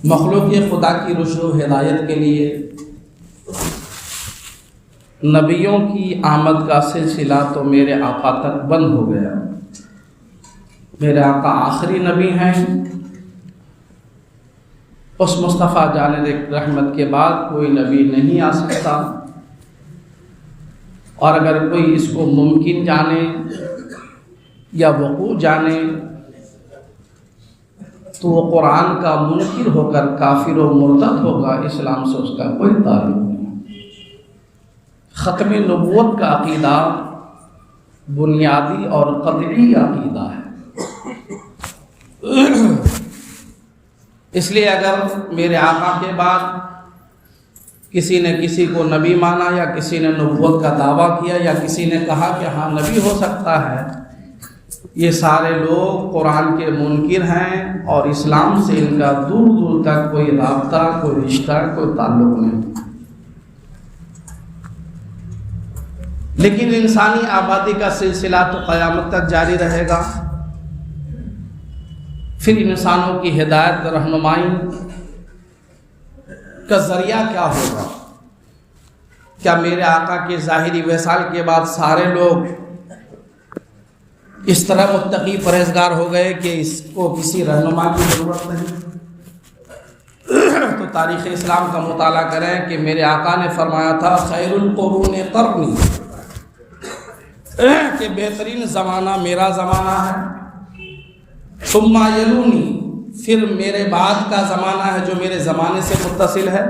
مخلوق خدا کی رشد و ہدایت کے لیے نبیوں کی آمد کا سلسلہ تو میرے آقا تک بند ہو گیا۔ میرے آقا آخری نبی ہیں۔ اس مصطفیٰ جانب رحمت کے بعد کوئی نبی نہیں آ سکتا، اور اگر کوئی اس کو ممکن جانے یا وقوع جانے تو وہ قرآن کا منکر ہو کر کافر و مرتد ہوگا، اسلام سے اس کا کوئی تعلق نہیں۔ ختم نبوت کا عقیدہ بنیادی اور قطعی عقیدہ ہے۔ اس لیے اگر میرے آقا کے بعد کسی نے کسی کو نبی مانا یا کسی نے نبوت کا دعویٰ کیا یا کسی نے کہا کہ ہاں نبی ہو سکتا ہے، یہ سارے لوگ قرآن کے منکر ہیں اور اسلام سے ان کا دور دور تک کوئی رابطہ، کوئی رشتہ، کوئی تعلق نہیں۔ لیکن انسانی آبادی کا سلسلہ تو قیامت تک جاری رہے گا۔ پھر انسانوں کی ہدایت رہنمائی کا ذریعہ کیا ہوگا؟ کیا میرے آقا کے ظاہری وصال کے بعد سارے لوگ اس طرح متقی پرہیزگار ہو گئے کہ اس کو کسی رہنما کی ضرورت نہیں؟ تو تاریخ اسلام کا مطالعہ کریں کہ میرے آقا نے فرمایا تھا خیر القرون قرنی، کہ بہترین زمانہ میرا زمانہ ہے، ثم یلونی، پھر میرے بعد کا زمانہ ہے جو میرے زمانے سے متصل ہے،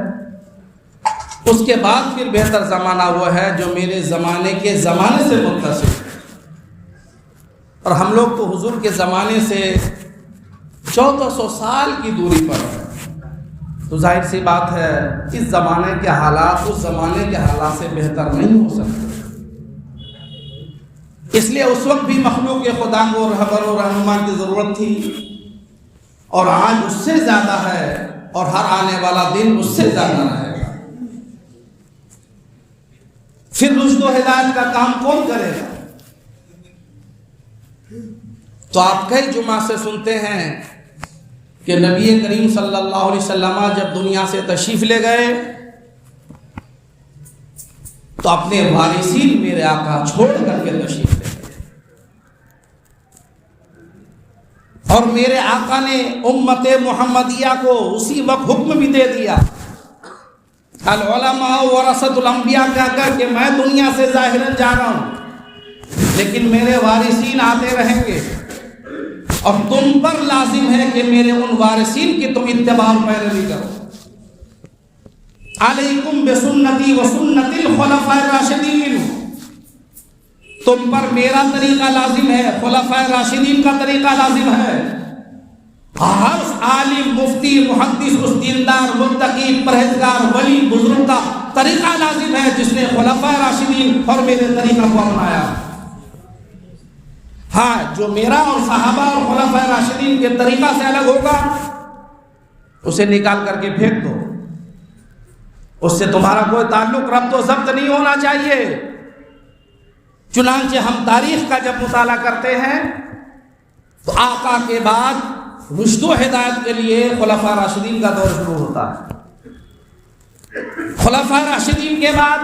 اس کے بعد پھر بہتر زمانہ وہ ہے جو میرے زمانے کے زمانے سے متصل ہے۔ اور ہم لوگ تو حضور کے زمانے سے 1400 سال کی دوری پر ہیں، تو ظاہر سی بات ہے اس زمانے کے حالات اس زمانے کے حالات سے بہتر نہیں ہو سکتے۔ اس لیے اس وقت بھی مخلوق خدا کو رہبر و رہنما کی ضرورت تھی، اور آج اس سے زیادہ ہے، اور ہر آنے والا دن اس سے زیادہ رہے گا۔ پھر رشد و ہدایت کا کام کون کرے گا؟ تو آپ کئی جمعہ سے سنتے ہیں کہ نبی کریم صلی اللہ علیہ وسلم جب دنیا سے تشریف لے گئے تو اپنے وارثین میرے آقا چھوڑ کر کے تشریف لے گئے، اور میرے آقا نے امت محمدیہ کو اسی وقت حکم بھی دے دیا، العلماء ورثۃ الانبیاء کہہ کر کہ میں دنیا سے ظاہراً جا رہا ہوں لیکن میرے وارثین آتے رہیں گے، اور تم پر لازم ہے کہ میرے ان وارثین کی تم اتباع و پیروی کرو۔ علیکم بسنتی و سنت الخلفاء الراشدین، تم پر میرا طریقہ لازم ہے، خلفاء راشدین کا طریقہ لازم ہے۔ ہر عالم، مفتی، محدث، اس دیندار، متقی، پرہیزگار، ولی، بزرگ کا طریقہ لازم ہے جس نے خلفاء راشدین اور میرے طریقہ کو اپنایا۔ ہاں، جو میرا اور صحابہ اور خلفاء راشدین کے طریقہ سے الگ ہوگا اسے نکال کر کے پھینک دو، اس سے تمہارا کوئی تعلق ربط و ضبط نہیں ہونا چاہیے۔ چنانچہ ہم تاریخ کا جب مطالعہ کرتے ہیں تو آقا کے بعد رشد و ہدایت کے لیے خلفاء راشدین کا دور شروع ہوتا ہے۔ خلفاء راشدین کے بعد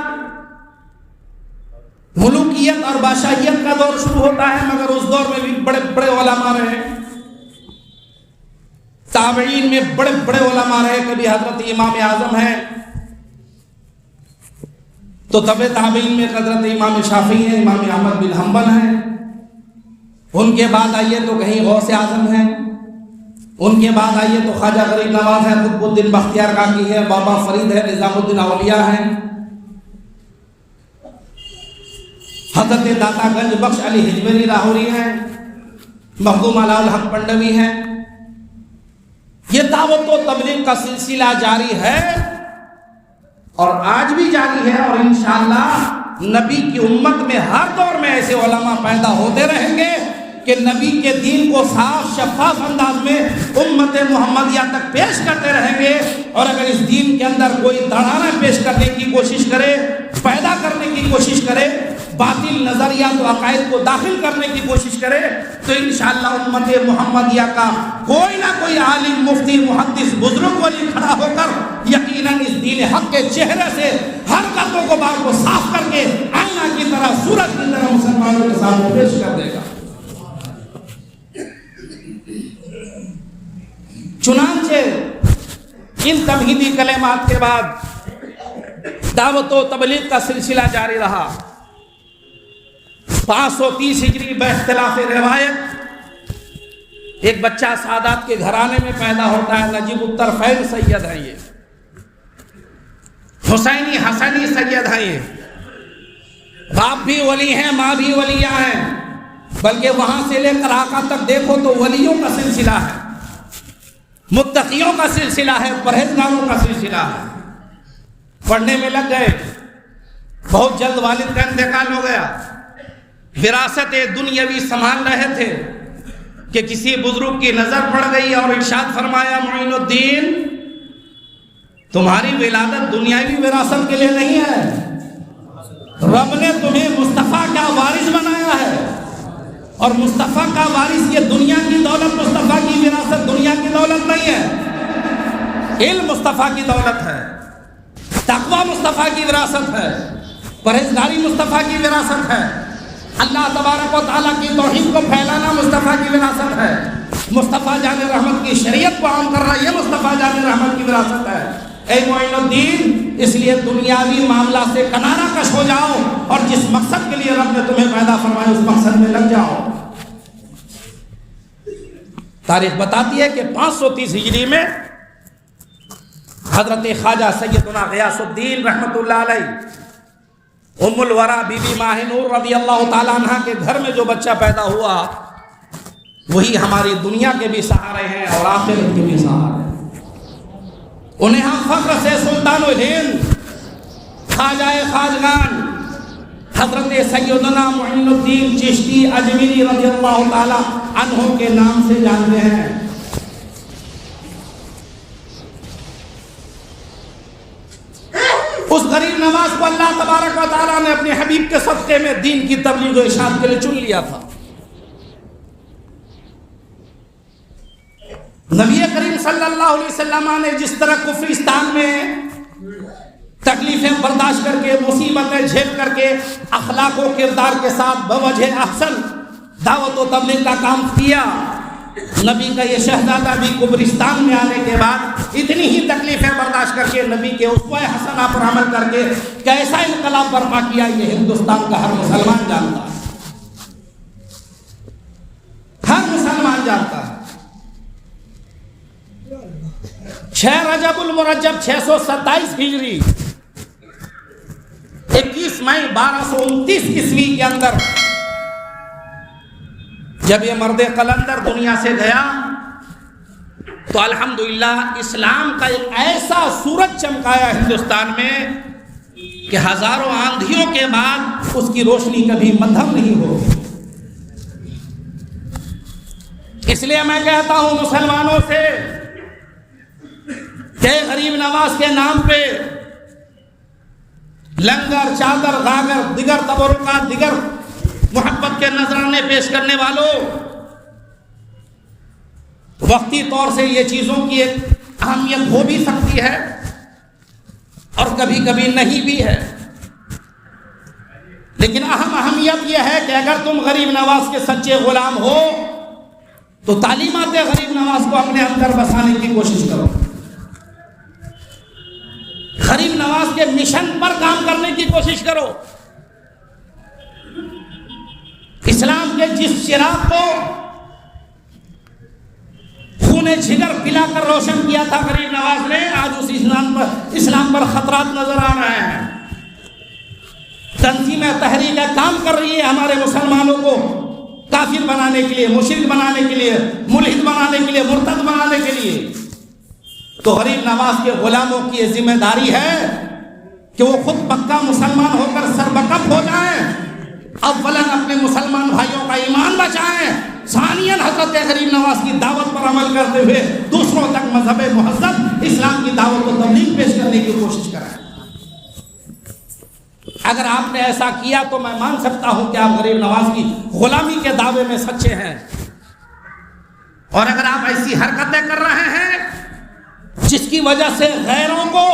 ملوکیت اور بادشاہیت کا دور شروع ہوتا ہے، مگر اس دور میں بھی بڑے بڑے علماء رہے، تابعین میں بڑے بڑے علماء رہے۔ کبھی حضرت امام اعظم ہیں تو تبع تابعین میں حضرت امام شافعی ہیں، امام احمد بن حنبل ہیں، ان کے بعد آئیے تو کہیں غوث اعظم ہیں، ان کے بعد آئیے تو خواجہ غریب نواز ہے، قطب الدین بختیار کاکی ہے، بابا فرید ہے، نظام الدین اولیاء ہیں، حضرت داتا گنج بخش علی ہجویری لاہوری ہیں، مخدوم علاء الحق پنڈوی ہیں۔ یہ دعوت و تبلیغ کا سلسلہ جاری ہے اور آج بھی جاری ہے، اور انشاءاللہ نبی کی امت میں ہر دور میں ایسے علماء پیدا ہوتے رہیں گے کہ نبی کے دین کو صاف شفاف انداز میں امت محمدیہ تک پیش کرتے رہیں گے۔ اور اگر اس دین کے اندر کوئی دھڑانہ پیش کرنے کی کوشش کرے، پیدا کرنے کی کوشش کرے، باطل نظریات و عقائد کو داخل کرنے کی کوشش کرے، تو انشاءاللہ امت محمدیہ کا کوئی نہ کوئی عالم، مفتی، محدث، بزرگ ولی کھڑا ہو کر یقیناً اس دین حق کے چہرے سے ہر گردوں کو بار کو صاف کر کے آئینہ کی طرح سورج کی طرح مسلمانوں کے سامنے پیش کر دے گا۔ چنانچہ ان تمہیدی کلمات کے بعد دعوت و تبلیغ کا سلسلہ جاری رہا۔ 530 ہجری باختلاف روایت ایک بچہ سادات کے گھرانے میں پیدا ہوتا ہے، نجیب الطرفین سید ہیں، یہ حسینی حسنی سید ہیں، یہ باپ بھی ولی ہیں، ماں بھی ولیہ ہیں، بلکہ وہاں سے لے کر آقا تک دیکھو تو ولیوں کا سلسلہ ہے، متقیوں کا سلسلہ ہے، پرہیزگاروں کا سلسلہ ہے۔ پڑھنے میں لگ گئے، بہت جلد والد کا انتقال ہو گیا، وراثت دنیاوی سنبھال رہے تھے کہ کسی بزرگ کی نظر پڑ گئی اور ارشاد فرمایا معین الدین تمہاری ولادت دنیاوی وراثت کے لیے نہیں ہے، رب نے تمہیں مصطفیٰ کا وارث بنایا ہے، اور مصطفیٰ کا وارث یہ دنیا کی دولت، مصطفیٰ کی وراثت دنیا کی دولت نہیں ہے، علم مصطفیٰ کی دولت ہے، تقوی مصطفیٰ کی وراثت ہے، پرہیزگاری مصطفیٰ کی وراثت ہے، اللہ تبارک و تعالیٰ کی توحید کو پھیلانا مصطفیٰ کی وراثت ہے، مصطفیٰ جان رحمت کی شریعت کو عام کرنا یہ مصطفیٰ جان رحمت کی وراثت ہے۔ اے معین الدین اس لیے دنیاوی معاملہ سے کنارہ کش ہو جاؤ اور جس مقصد کے لیے رب نے تمہیں پیدا فرمایا اس مقصد میں لگ جاؤ۔ تاریخ بتاتی ہے کہ 530 ہجری میں حضرت خواجہ سیدنا غیاث الدین رحمت اللہ علیہ ام الورا بی بی ماہ نور رضی اللہ تعالیٰ عنہ کے گھر میں جو بچہ پیدا ہوا وہی ہماری دنیا کے بھی سہارے ہیں اور آخرت کے بھی سہارے ہیں۔ انہیں ہم فخر سے سلطان الہند خواجہ خواجگان حضرت سیدنا معین الدین چشتی اجمیری رضی اللہ تعالیٰ عنہ کے نام سے جانتے ہیں۔ اس غریب نواز کو اللہ تبارک و تعالیٰ نے اپنے حبیب کے صدقے میں دین کی تبلیغ و ارشاد کے لیے چن لیا تھا۔ نبی کریم صلی اللہ علیہ وسلم نے جس طرح کفرستان میں تکلیفیں برداشت کر کے مصیبتیں جھیل کر کے اخلاق و کردار کے ساتھ بوجہ احسن دعوت و تبلیغ کا کام کیا، نبی کا یہ شہزادہ بھی قبرستان میں آنے کے بعد اتنی ہی تکلیفیں برداشت کر کے نبی کے اسوہ حسنہ پر عمل کر کے کیسا انقلاب برپا کیا یہ ہندوستان کا ہر مسلمان جانتا ہے، ہر مسلمان جانتا ہے۔ 6 رجب المرجب 627 ہجری 21 مئی 1229 عیسوی کے اندر جب یہ مرد قلندر دنیا سے گیا تو الحمدللہ اسلام کا ایک ایسا سورج چمکایا ہندوستان میں کہ ہزاروں آندھیوں کے بعد اس کی روشنی کبھی مدھم نہیں ہو۔ اس لیے میں کہتا ہوں مسلمانوں سے کہ غریب نواز کے نام پہ لنگر چادر غاگر دیگر تبرکات دیگر محبت کے نذرانے پیش کرنے والوں وقتی طور سے یہ چیزوں کی ایک اہمیت ہو بھی سکتی ہے اور کبھی کبھی نہیں بھی ہے، لیکن اہم اہمیت یہ ہے کہ اگر تم غریب نواز کے سچے غلام ہو تو تعلیمات غریب نواز کو اپنے اندر بسانے کی کوشش کرو، غریب نواز کے مشن پر کام کرنے کی کوشش کرو۔ اسلام کے جس چراغ کو خون جگر پلا کر روشن کیا تھا غریب نواز نے، آج اس اسلام پر خطرات نظر آ رہے ہیں۔ تنظیمیں تحریکیں کام کر رہی ہے ہمارے مسلمانوں کو کافر بنانے کے لیے، مشرک بنانے کے لیے، ملحد بنانے کے لیے، مرتد بنانے کے لیے۔ تو غریب نواز کے غلاموں کی یہ ذمہ داری ہے کہ وہ خود پکا مسلمان ہو کر سربکف ہو جائیں، اولاً اپنے مسلمان بھائیوں کا ایمان بچائیں، ثانیاً حضرت غریب نواز کی دعوت پر عمل کرتے ہوئے دوسروں تک مذہب مہذب اسلام کی دعوت و تبلیغ پیش کرنے کی کوشش کریں۔ اگر آپ نے ایسا کیا تو میں مان سکتا ہوں کہ آپ غریب نواز کی غلامی کے دعوے میں سچے ہیں، اور اگر آپ ایسی حرکتیں کر رہے ہیں جس کی کی وجہ سے غیروں کو،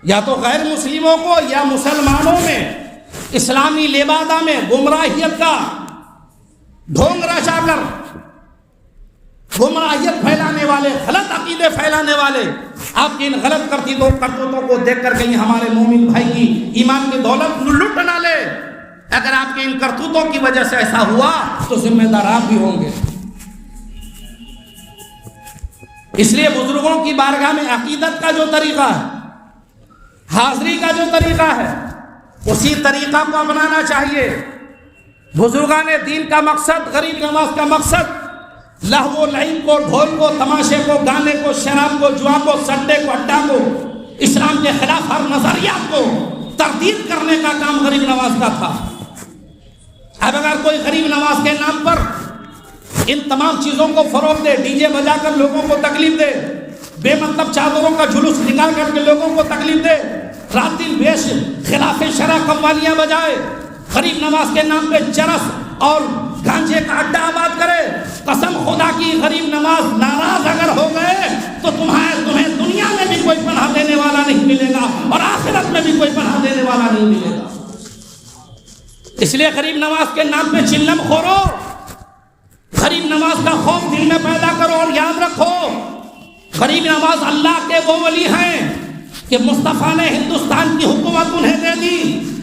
یا تو غیر مسلموں کو یا مسلمانوں میں اسلامی لبادہ میں گمراہیت کا ڈھونگ رچا کر گمراہیت پھیلانے والے، غلط عقیدے پھیلانے والے، آپ کی ان غلط کرتوتوں کو دیکھ کر کہیں ہمارے مومن بھائی کی ایمان کی دولت لٹ نہ لے۔ اگر آپ کے ان کرتوتوں کی وجہ سے ایسا ہوا تو ذمہ دار آپ بھی ہوں گے۔ اس لیے بزرگوں کی بارگاہ میں عقیدت کا جو طریقہ ہے، حاضری کا جو طریقہ ہے، اسی طریقہ کو اپنانا چاہیے۔ بزرگان دین کا مقصد، غریب نواز کا مقصد لہو و لعب کو، ڈھول کو، تماشے کو، گانے کو، شراب کو، جوا کو، سٹے کو، اڈا کو، اسلام کے خلاف ہر نظریات کو تردید کرنے کا کام غریب نواز کا تھا۔ اب اگر کوئی غریب نواز کے نام پر ان تمام چیزوں کو فروغ دے، ڈی جے بجا کر لوگوں کو تکلیف دے، بے مطلب چادروں کا جلوس نکال کر کے لوگوں کو تکلیف دے، رات دن بیش خلاف شرع قوالیاں بجائے، غریب نواز کے نام پہ چرس اور گانجے کا اڈا آباد کرے، قسم خدا کی غریب نواز ناراض اگر ہو گئے تو تمہیں دنیا میں بھی کوئی پناہ دینے والا نہیں ملے گا اور آخرت میں بھی کوئی پناہ دینے والا نہیں ملے گا۔ اس لیے غریب نواز کے نام پہ چلم خورو، غریب نواز کا خوف دل میں پیدا کرو اور یاد رکھو، غریب نواز اللہ کے وہ ولی ہیں کہ مصطفیٰ نے ہندوستان کی حکومت انہیں دے دی،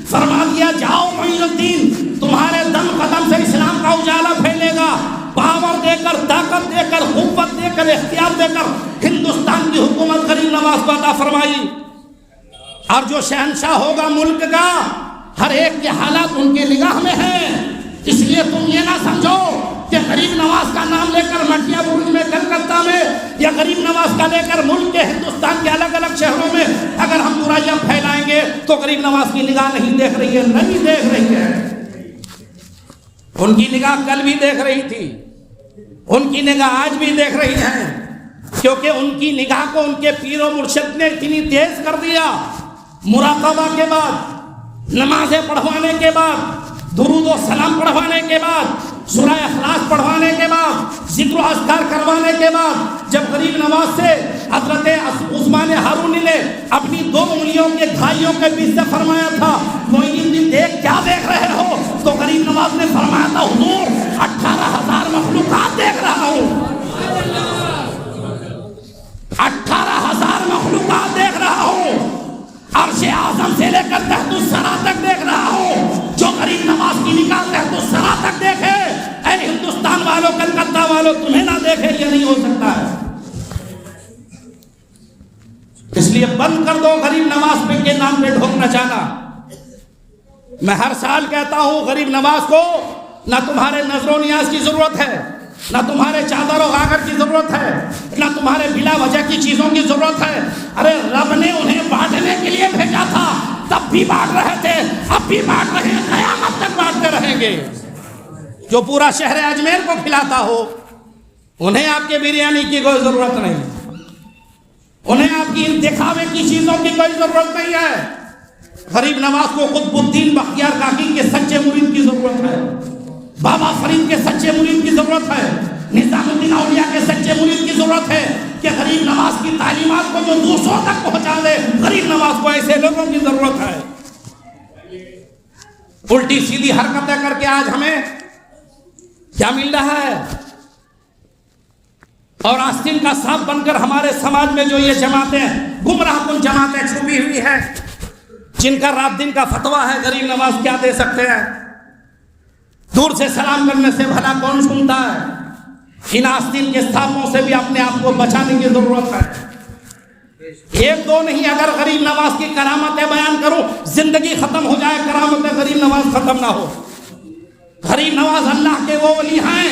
فرما دیا جاؤ معین الدین، تمہارے دم قدم سے اسلام کا اجالا پھیلے گا، پاور دے کر، طاقت دے کر، قوت دے کر، اختیار دے کر ہندوستان کی حکومت غریب نواز کو عطا فرمائی۔ اور جو شہنشاہ ہوگا ملک کا، ہر ایک کے حالات ان کے نگاہ میں ہیں، اس لیے تم یہ نہ سمجھو کہ غریب نواز کا نام لے کر مٹیا برج میں، کلکتہ میں، یا غریب نواز کا لے کر ملک کے ہندوستان کے الگ الگ شہروں میں اگر ہم برائیاں پھیلائیں گے تو غریب نواز کی نگاہ نہیں دیکھ رہی ہے، نہیں دیکھ رہی ہے۔ ان کی نگاہ کل بھی دیکھ رہی تھی، ان کی نگاہ آج بھی دیکھ رہی ہے، کیونکہ ان کی نگاہ کو ان کے پیر و مرشد نے اتنی تیز کر دیا۔ مراقبہ کے بعد، نمازیں پڑھوانے کے بعد، درود و سلام پڑھوانے کے بعد، سورہ اخلاص پڑھوانے کے بعد، ذکر و اذکار کروانے کے بعد، جب غریب نواز سے حضرت عثمان ہارونی نے اپنی 2 انگلیوں کے گھائیوں کے بیچ سے فرمایا تھا معین الدین دیکھ کیا دیکھ رہے ہو، تو غریب نواز نے فرمایا تھا حضور 18,000 مخلوقات دیکھ رہا ہوں، 18,000 مخلوقات دیکھ رہا ہوں، عرش اعظم سے لے کر تحت الثری تک دیکھ رہا ہوں۔ جو غریب نواز کی نگاہ تحت الثری تک دیکھے، اے ہندوستان والوں، کلکتہ والوں، تمہیں نہ دیکھے، یہ نہیں ہو سکتا ہے۔ اس لیے بند کر دو غریب نواز پہ کے نام پہ ڈھونگ نچانا۔ میں ہر سال کہتا ہوں غریب نواز کو نہ تمہارے نظر و نیاز کی ضرورت ہے، نہ تمہارے چادر و غاگر کی ضرورت ہے، نہ تمہارے بلا وجہ کی چیزوں کی ضرورت ہے۔ ارے رب نے انہیں بانٹنے کے لیے بھیجا تھا، تب بھی بانٹ رہے تھے، اب بھی بانٹ رہے ہیں، قیامت تک بانٹتے رہیں گے۔ جو پورا شہر اجمیر کو کھلاتا ہو، انہیں آپ کے بریانی کی کوئی ضرورت نہیں، انہیں آپ کی ان دکھاوے کی چیزوں کی کوئی ضرورت نہیں ہے۔ غریب نواز کو قطب الدین بختیار کاکی کے سچے مرید کی ضرورت ہے، بابا فرید کے سچے مرید کی ضرورت ہے، نظام الدین اولیاء کے سچے مرید کی ضرورت ہے کہ غریب نواز کی تعلیمات کو جو دوسروں تک پہنچا دے۔ غریب نواز کو ایسے لوگوں کی ضرورت ہے۔ الٹی سیدھی حرکتیں کر کے آج ہمیں کیا مل رہا ہے، اور آستین کا سانپ بن کر ہمارے سماج میں جو یہ جماعتیں، گمراہ کن جماعتیں چھپی ہوئی ہیں، جن کا رات دن کا فتویٰ ہے، غریب نواز کیا دے سکتے ہیں؟ دور سے سلام کرنے سے بھلا کون سنتا ہے؟ ان آستین کے سانپوں سے بھی اپنے آپ کو بچانے کی ضرورت ہے۔ ایک دو نہیں، اگر غریب نواز کی کرامتیں بیان کروں زندگی ختم ہو جائے، کرامتیں غریب نواز ختم نہ ہو۔ غریب نواز اللہ کے وہ ولی ہیں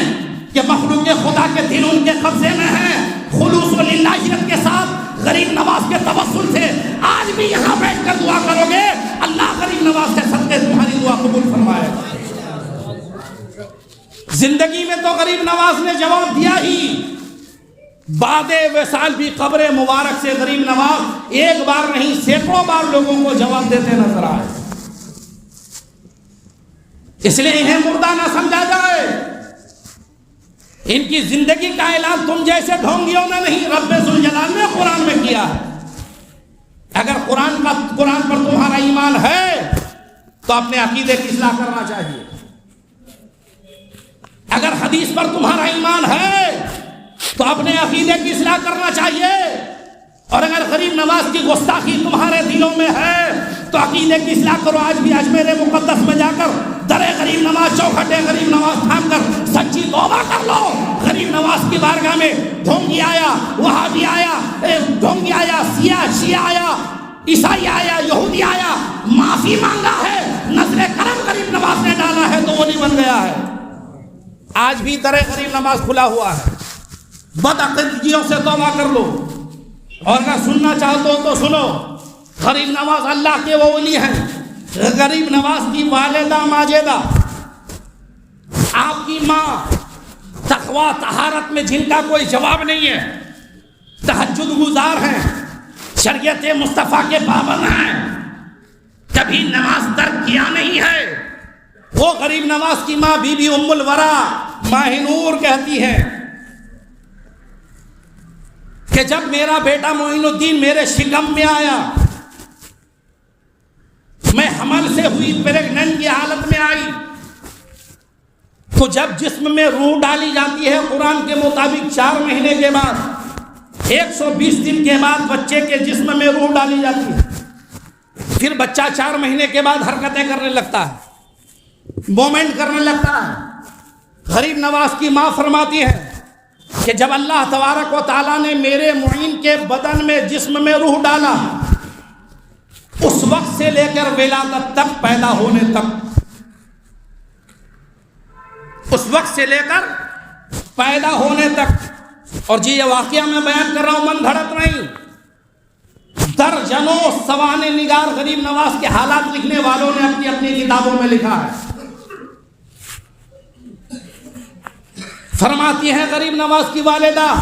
کہ مخلوق خدا کے دل ان کے قبضے میں ہیں۔ خلوص و للہیت کے ساتھ غریب نواز کے توسل سے آج بھی یہاں بیٹھ کر دعا کرو گے، اللہ غریب نواز کے صدقے تمہاری دعا قبول فرمائے۔ زندگی میں تو غریب نواز نے جواب دیا ہی، بعد وصال بھی قبر مبارک سے غریب نواز ایک بار نہیں سینکڑوں بار لوگوں کو جواب دیتے نظر آئے۔ اس لیے انہیں مردہ نہ سمجھا جائے، ان کی زندگی کا اعلان تم جیسے ڈھونگیوں نے نہیں، رب ذوالجلال نے قرآن میں گیا ہے. اگر قرآن پر تمہارا ایمان ہے تو اپنے عقیدے کی اصلاح کرنا چاہیے. اگر حدیث پر تمہارا ایمان ہے تو اپنے عقیدے کی اصلاح کرنا چاہیے. اور اگر غریب نواز کی گستاخی تمہارے دلوں میں ہے تو عقیدے کی اصلاح کرو. آج بھی اجمیر مقدس میں جا کر در غریب نواز, چوکھٹے غریب نواز تھام کر سچی توبہ کر لو. غریب نواز کی بارگاہ میں ڈھونگی آیا, وہابی آیا, ڈھونگی آیا, شیعہ آیا, عیسائی آیا, یہودی آیا, معافی مانگا ہے, نظر کرم غریب نواز نے ڈالا ہے تو ولی بن گیا ہے. آج بھی در غریب نواز کھلا ہوا ہے. بدعقیدگیوں سے توبہ کر لو. اور اگر سننا چاہتے ہو تو سنو. غریب نواز اللہ کے وہ ولی ہیں. غریب نواز کی والدہ ماجدہ, آپ کی ماں تقویٰ طہارت میں جن کا کوئی جواب نہیں ہے, تہجد گزار ہیں, شریعت مصطفیٰ کے پابند ہیں, کبھی نماز ترک کیا نہیں ہے. وہ غریب نواز کی ماں بی بی ام الورا ماہ نور کہتی ہے کہ جب میرا بیٹا معین الدین میرے شکم میں آیا, میں حمل سے ہوئی پریگننٹ کی حالت میں آئی, تو جب جسم میں روح ڈالی جاتی ہے قرآن کے مطابق 4 مہینے کے بعد, 120 دن کے بعد بچے کے جسم میں روح ڈالی جاتی ہے. پھر بچہ 4 مہینے کے بعد حرکتیں کرنے لگتا ہے, مومنٹ کرنے لگتا ہے. غریب نواز کی ماں فرماتی ہے کہ جب اللہ تبارک و تعالیٰ نے میرے معین کے بدن میں جسم میں روح ڈالا, اس وقت سے لے کر ولادت تک, پیدا ہونے تک, اس وقت سے لے کر پیدا ہونے تک. اور جی یہ واقعہ میں بیان کر رہا ہوں, من گھڑت نہیں. درجنوں سوانح نگار غریب نواز کے حالات لکھنے والوں نے اپنی اپنی کتابوں میں لکھا ہے. فرماتی ہے غریب نواز کی والدہ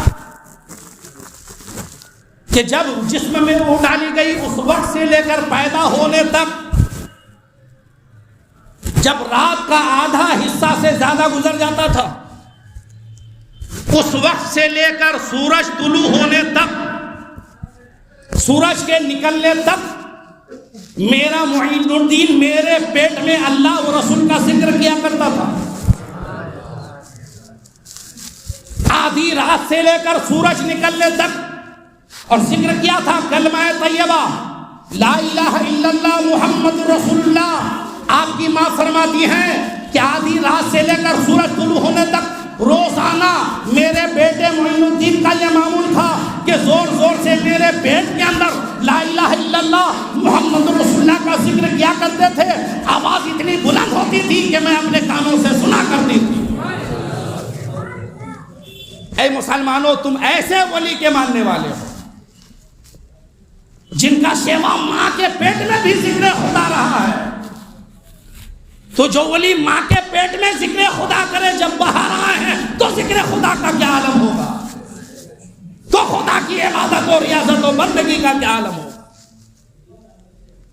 کہ جب جسم میں روح ڈالی گئی اس وقت سے لے کر پیدا ہونے تک, جب رات کا آدھا حصہ سے زیادہ گزر جاتا تھا, اس وقت سے لے کر سورج طلوع ہونے تک, سورج کے نکلنے تک, میرا معین الدین میرے پیٹ میں اللہ و رسول کا ذکر کیا کرتا تھا. آدھی رات سے لے کر سورج نکلنے تک, اور ذکر کیا تھا کلمہ طیبہ لا الہ الا اللہ محمد رسول اللہ. آپ کی ماں فرماتی ہیں کہ آدھی رات سے لے کر سورج طلوع ہونے تک روزانہ میرے بیٹے معین الدین کا یہ معمول تھا کہ زور زور سے میرے پیٹ کے اندر لا الہ الا اللہ محمد رسول اللہ کا ذکر کیا کرتے تھے. آواز اتنی بلند ہوتی تھی کہ میں اپنے کانوں سے سنا کرتی تھی. اے مسلمانوں, تم ایسے ولی کے ماننے والے ہو جن کا شیوا ماں کے پیٹ میں بھی ذکر خدا رہا ہے. تو جو ولی ماں کے پیٹ میں ذکر خدا کرے جب باہر آئے ہیں تو ذکر خدا کا کیا عالم ہوگا, تو خدا کی عبادت اور ریاضت و بندگی کا کیا عالم ہوگا.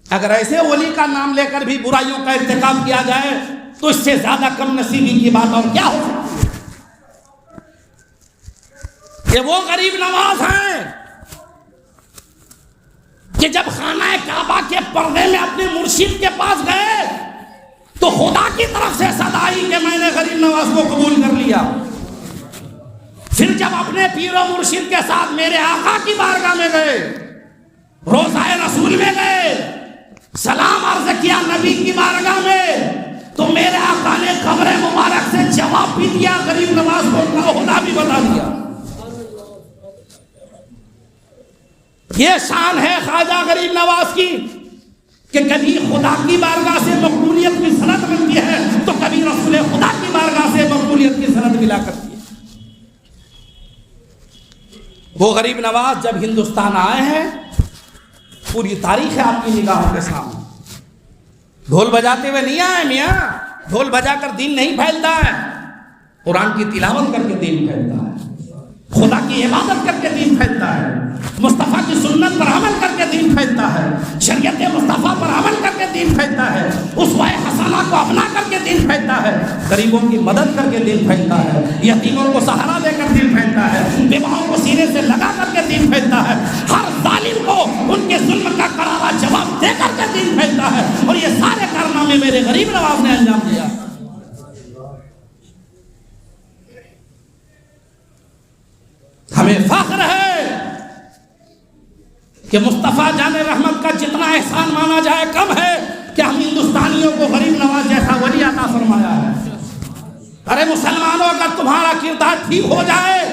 اگر ایسے ولی کا نام لے کر بھی برائیوں کا ارتکاب کیا جائے تو اس سے زیادہ کم نصیبی کی بات اور کیا ہو سکتی ہے. کہ وہ غریب نواز ہیں کہ جب خانہ کعبہ کے پردے میں اپنے مرشد کے پاس گئے تو خدا کی طرف سے صدا آئی کہ میں نے غریب نواز کو قبول کر لیا. پھر جب اپنے پیر و مرشد کے ساتھ میرے آقا کی بارگاہ میں گئے, روضہ رسول میں گئے, سلام عرض کیا نبی کی بارگاہ میں, تو میرے آقا نے قبر مبارک سے جواب بھی دیا, غریب نواز کو خدا بھی بتا دیا. یہ شان ہے خواجہ غریب نواز کی کہ کبھی خدا کی بارگاہ سے مقبولیت کی سند ملتی ہے تو کبھی رسول خدا کی بارگاہ سے مقبولیت کی سند ملا کرتی ہے. وہ غریب نواز جب ہندوستان آئے ہیں, پوری تاریخ ہے آپ کی نگاہوں کے سامنے. ڈھول بجاتے ہوئے نہیں آئے میاں, ڈھول بجا کر دین نہیں پھیلتا ہے, قرآن کی تلاوت کر کے دین پھیلتا ہے, خدا کی عبادت کر کے دین پھیلتا ہے, مصطفیٰ کی سنت پر عمل کر کے دین پھیلتا ہے, شریعت مصطفیٰ پر عمل کر کے دین پھیلتا ہے, اسوہ حسنہ کو اپنا کر کے دین پھیلتا ہے, غریبوں کی مدد کر کے دین پھیلتا ہے, یتیموں کو سہارا دے کر دین پھیلتا ہے, بیواؤں کو سینے سے لگا کر کے دین پھیلتا ہے, ہر ظالم ظالم کو ان کے ظلم کا کرارا جواب دے کر کے دین پھیلتا ہے. اور یہ سارے کارنامے میرے غریب نواز نے انجام دیا. ہمیں فخر ہے کہ مصطفیٰ جان رحمت کا جتنا احسان مانا جائے کم ہے کہ ہم ہندوستانیوں کو غریب نواز جیسا ولی عطا فرمایا ہے. ارے مسلمانوں، اگر تمہارا کردار ٹھیک ہو جائے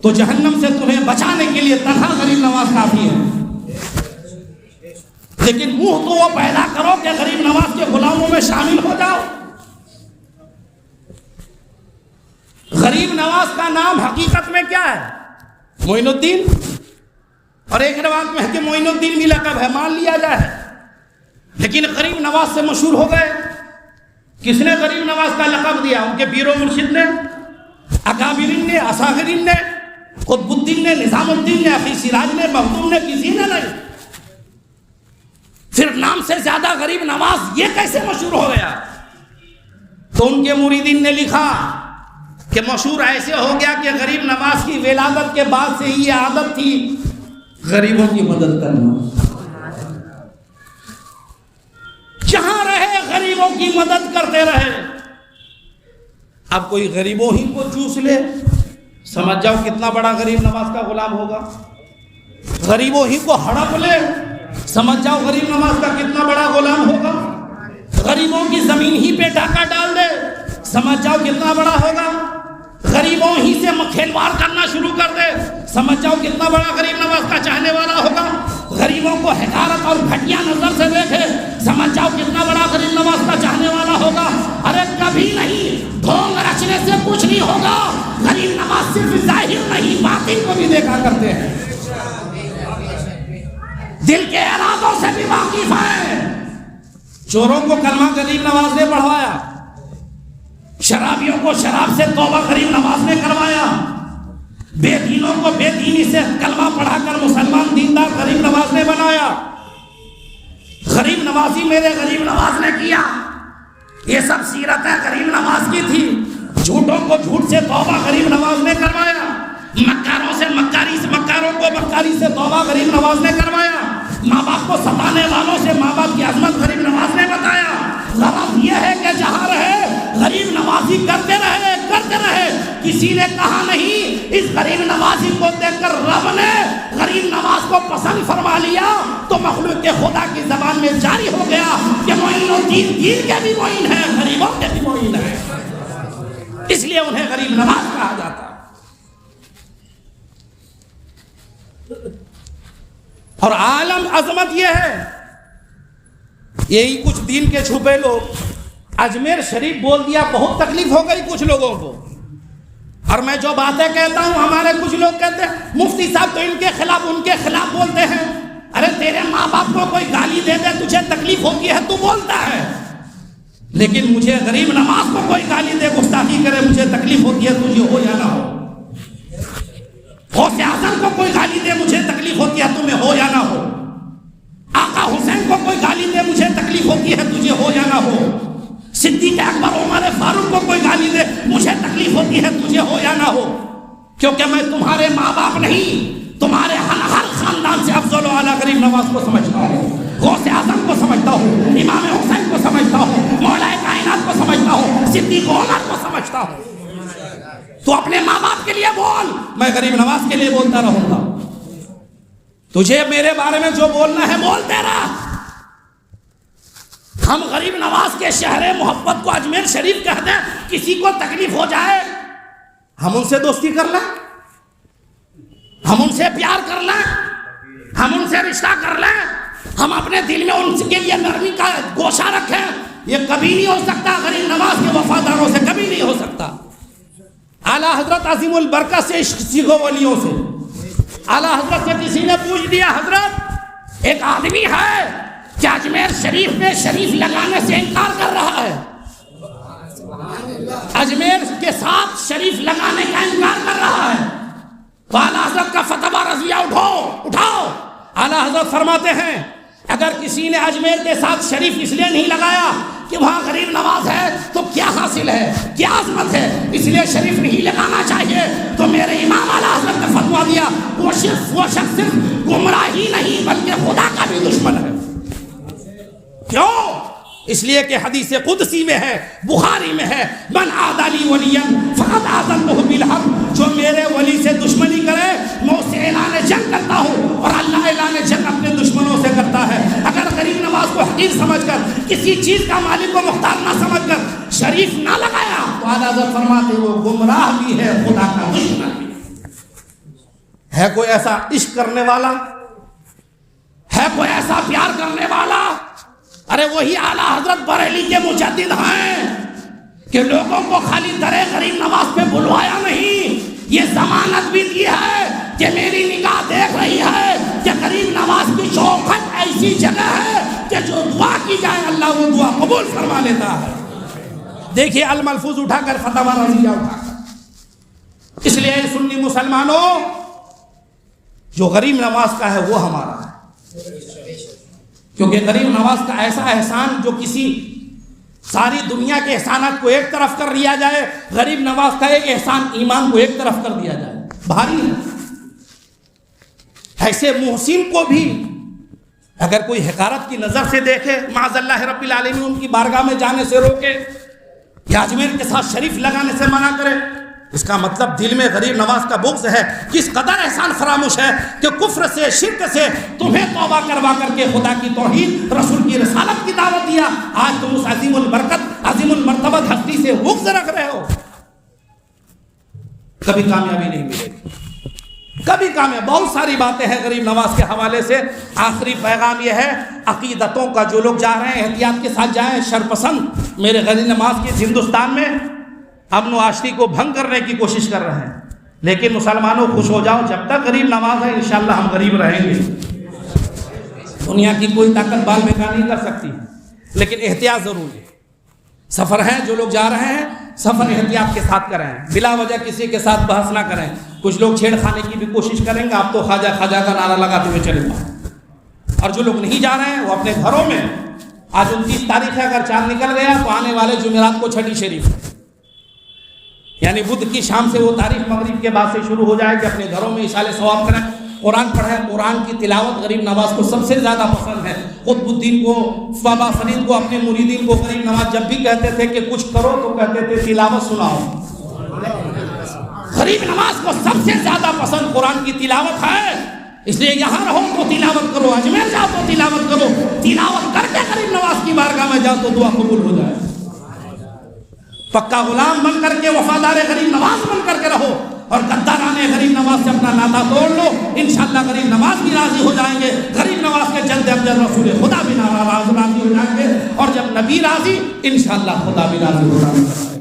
تو جہنم سے تمہیں بچانے کے لیے تنہا غریب نواز کافی ہے. لیکن منہ تو وہ پیدا کرو کہ غریب نواز کے غلاموں میں شامل ہو جاؤ. غریب نواز کا نام حقیقت میں کیا ہے؟ معین الدین. اور ایک روایت میں ہے کہ معین الدین بھی لقب ہے، مان لیا جائے. لیکن غریب نواز سے مشہور ہو گئے. کس نے غریب نواز کا لقب دیا؟ ان کے پیر و مرشد نے، اکابرین نے، اصاغرین نے، قطب الدین نے، نظام الدین نے، اخی سراج نے، مخدوم نے، کسی نے نہیں. پھر نام سے زیادہ غریب نواز یہ کیسے مشہور ہو گیا؟ تو ان کے مریدین نے لکھا کہ مشہور ایسے ہو گیا کہ غریب نواز کی ولادت کے بعد سے یہ عادت تھی غریبوں کی مدد کرنا. جہاں رہے غریبوں کی مدد کرتے رہے. اب کوئی غریبوں ہی کو چوس لے، سمجھ جاؤ کتنا بڑا غریب نواز کا غلام ہوگا. غریبوں ہی کو ہڑپ لے، سمجھ جاؤ غریب نواز کا کتنا بڑا غلام ہوگا. غریبوں کی زمین ہی پہ ڈاکہ ڈال دے، سمجھ جاؤ کتنا بڑا ہوگا. غریبوں ہی سے کھیلواڑ کرنا شروع کر دے، سمجھ جاؤ کتنا بڑا غریب نواز کا چاہنے والا ہوگا. غریبوں کو حقارت اور گھٹیا نظر سے دیکھے، سمجھ جاؤ کتنا بڑا غریب نواز کا چاہنے والا ہوگا. ارے کبھی نہیں، ڈھونگ رچنے سے کچھ نہیں ہوگا. غریب نواز صرف ظاہر نہیں باطن کو بھی دیکھا کرتے ہیں، دل کے ارادوں سے بھی واقف ہیں. چوروں کو کلمہ غریب نواز نے پڑھوایا، شرابیوں کو شراب سے توبہ غریب نواز نے کروایا، بے دینوں کو بے دینی سے کلمہ پڑھا کر مسلمان دیندار غریب نواز نے بنایا. غریب نوازی میرے غریب نواز نے کیا. یہ سب سیرتیں غریب نواز کی تھی. جھوٹوں کو جھوٹ سے توبہ غریب نواز نے کروایا، مکاروں سے مکاروں کو مکاری سے توبہ غریب نواز نے کروایا، ماں باپ کو ستانے والوں سے ماں باپ کی عظمت غریب نواز نے بتایا. غرض یہ ہے کہ جہاں رہے غریب نوازی کرتے رہے. کسی نے کہا نہیں. اس غریب نوازی کو دیکھ کر رب نے غریب نواز کو پسند فرما لیا تو مخلوق کے خدا کی زبان میں جاری ہو گیا کہ معین الدین دین کے بھی معین ہے، غریبوں کے بھی معین ہے. اس لیے انہیں غریب نواز کہا جاتا. اور عالم عظمت یہ ہے، یہی کچھ دین کے چھپے لوگ اجمیر شریف بول دیا، بہت تکلیف ہو گئی کچھ لوگوں کو. اور میں جو باتیں کہتا ہوں ہمارے کچھ لوگ کہتے ہیں مفتی صاحب تو ان کے خلاف بولتے ہیں. ارے تیرے ماں باپ کو کوئی گالی دے دے تجھے تکلیف ہوتی ہے تو بولتا ہے، لیکن مجھے غریب نواز کو کوئی گالی دے گستاخی کرے مجھے تکلیف ہوتی ہے، تجھے ہو یا نہ ہو. غوث اعظم کو کوئی گالی دے مجھے تکلیف ہوتی ہے، تمہیں ہو یا نہ ہو. آقا حسین کو کوئی گالی دے مجھے تکلیف ہوتی ہے، تجھے ہو یا نہ ہو. صدیق اکبر عمر فاروق کو کوئی گالی دے مجھے تکلیف ہوتی ہے، تجھے ہو یا نہ ہو. کیونکہ میں تمہارے ماں باپ نہیں، تمہارے ہر خاندان سے افضل و اعلیٰ غریب نواز کو سمجھتا ہوں، غوث اعظم کو سمجھتا ہوں، امام حسین کو سمجھتا ہوں، مولا کائنات کو سمجھتا ہوں، صدیق عمر کو سمجھتا ہوں. تو اپنے ماں باپ کے لیے بول، میں غریب نواز کے لیے بولتا رہوں گا. تجھے میرے بارے میں جو بولنا ہے بولتے رہ. ہم غریب نواز کے شہر محبت کو اجمیر شریف کہہ دیں، کسی کو تکلیف ہو جائے ہم ان سے دوستی کر لیں، ہم ان سے پیار کر لیں، ہم ان سے رشتہ کر لیں، ہم اپنے دل میں ان کے لیے نرمی کا گوشہ رکھیں. یہ کبھی نہیں ہو سکتا. غریب نواز کے وفاداروں سے کبھی نہیں ہو سکتا. اعلیٰ حضرت عظیم البرکت سے عشق سیکھو ولیوں سے. اعلیٰ حضرت سے کسی نے پوچھ دیا حضرت ایک آدمی ہے کہ اجمیر شریف میں شریف لگانے سے انکار کر رہا ہے، اجمیر کے ساتھ شریف لگانے کا انکار کر رہا ہے، تو اعلیٰ حضرت کا فتویٰ رضویہ اٹھاؤ. اعلیٰ حضرت فرماتے ہیں اگر کسی نے اجمیر کے ساتھ شریف اس لیے نہیں لگایا کہ وہاں غریب نواز ہے تو کیا حاصل ہے، کیا عظمت ہے، اس لیے شریف نہیں لگانا چاہیے. تو میرے امام اعلیٰ حضرت نے فتویٰ دیا وہ شخص صرف گمراہی نہیں بلکہ خدا کا بھی دشمن ہے. کیوں؟ اس لیے کہ حدیث قدسی میں ہے، بخاری میں ہے، من عاد لی ولیا فقد آذنتہ بالحرب، جو میرے ولی سے دشمنی کرے میں اس سے اعلان جنگ کرتا ہوں. اور اللہ اعلان جنگ اپنے دشمنوں سے کرتا ہے. اگر غریب نواز کو حقیر سمجھ کر، کسی چیز کا مالک و مختار نہ سمجھ کر شریف نہ لگایا تو اعلیٰ حضرت فرماتے وہ گمراہ بھی ہے، خدا کا دشمن بھی ہے. کوئی ایسا عشق کرنے والا ہے، کوئی ایسا پیار کرنے والا؟ ارے وہی اعلیٰ حضرت بریلی کے مجدد ہیں کہ لوگوں کو خالی درے غریب نواز پہ بلوایا نہیں، یہ ضمانت بھی دی ہے کہ میری نگاہ دیکھ رہی ہے کہ غریب نواز کی شوکت ایسی جگہ ہے کہ جو دعا کی جائے اللہ وہ دعا قبول فرما لیتا ہے. دیکھیے الملفوظ اٹھا کر فتاوی رضیہ اٹھا کر. اس لیے سنی مسلمانوں، جو غریب نواز کا ہے وہ ہمارا ہے، کیونکہ غریب نواز کا ایسا احسان جو کسی ساری دنیا کے احسانات کو ایک طرف کر دیا جائے، غریب نواز کا ایک احسان ایمان کو ایک طرف کر دیا جائے، بھاری ہے. ایسے محسن کو بھی اگر کوئی حقارت کی نظر سے دیکھے، معاذ اللہ رب العالمین ان کی بارگاہ میں جانے سے روکے یا اجمیر کے ساتھ شریف لگانے سے منع کرے، اس کا مطلب دل میں غریب نواز کا بغض ہے. کس قدر احسان فراموش ہے کہ کفر سے، شرک سے تمہیں توبہ کروا کر کے خدا کی توحید، رسول کی رسالت کی دعوت دیا. آج تم اس عظیم البرکت، عظیم المرتبت ہستی سے بغض رکھ رہے ہو. کبھی کامیابی نہیں ملے گی، کبھی کامیاب. بہت ساری باتیں ہیں غریب نواز کے حوالے سے. آخری پیغام یہ ہے، عقیدتوں کا جو لوگ جا رہے ہیں احتیاط کے ساتھ جائیں. شرپسند میرے غریب نواز کے ہندوستان میں امن و آشتی کو بھنگ کرنے کی کوشش کر رہے ہیں. لیکن مسلمانوں خوش ہو جاؤ، جب تک غریب نواز ہے انشاءاللہ ہم غریب رہیں گے. دنیا کی کوئی طاقت بال بیکار نہیں کر سکتی، لیکن احتیاط ضرور ہے. سفر ہیں جو لوگ جا رہے ہیں، سفر احتیاط کے ساتھ کریں، بلا وجہ کسی کے ساتھ بحث نہ کریں. کچھ لوگ چھیڑ خانے کی بھی کوشش کریں گے، آپ تو خواجہ خواجہ کا نعرہ لگاتے ہوئے چلے جائیں. اور جو لوگ نہیں جا رہے ہیں وہ اپنے گھروں میں، آج 29 تاریخ ہے، اگر چاند نکل گیا تو آنے والے جمعرات کو چھٹی شریف ہے، یعنی بدھ کی شام سے وہ تاریخ مغرب کے بعد سے شروع ہو جائے کہ اپنے گھروں میں اشارے ثواب کریں، قرآن پڑھیں. قرآن کی تلاوت غریب نواز کو سب سے زیادہ پسند ہے. قطب الدین کو، بابا فرید کو، اپنے مریدین کو غریب نواز جب بھی کہتے تھے کہ کچھ کرو تو کہتے تھے تلاوت سناؤ. غریب نواز کو سب سے زیادہ پسند قرآن کی تلاوت ہے. اس لیے یہاں رہو تو تلاوت کرو، اجمیر جاؤ تو تلاوت کرو. تلاوت کر کے غریب نواز کی بارگاہ میں جاؤ تو دعا قبول ہو جائے. پکا غلام بن کر کے، وفادار غریب نواز بن کر کے رہو، اور غدارانہ غریب نواز سے اپنا ناطہ توڑ لو. انشاءاللہ غریب نواز بھی راضی ہو جائیں گے. غریب نواز کے جلد افضل رسول خدا بھی راضی ہو جائیں گے، اور جب نبی راضی انشاءاللہ خدا بھی راضی ہو جائے گا.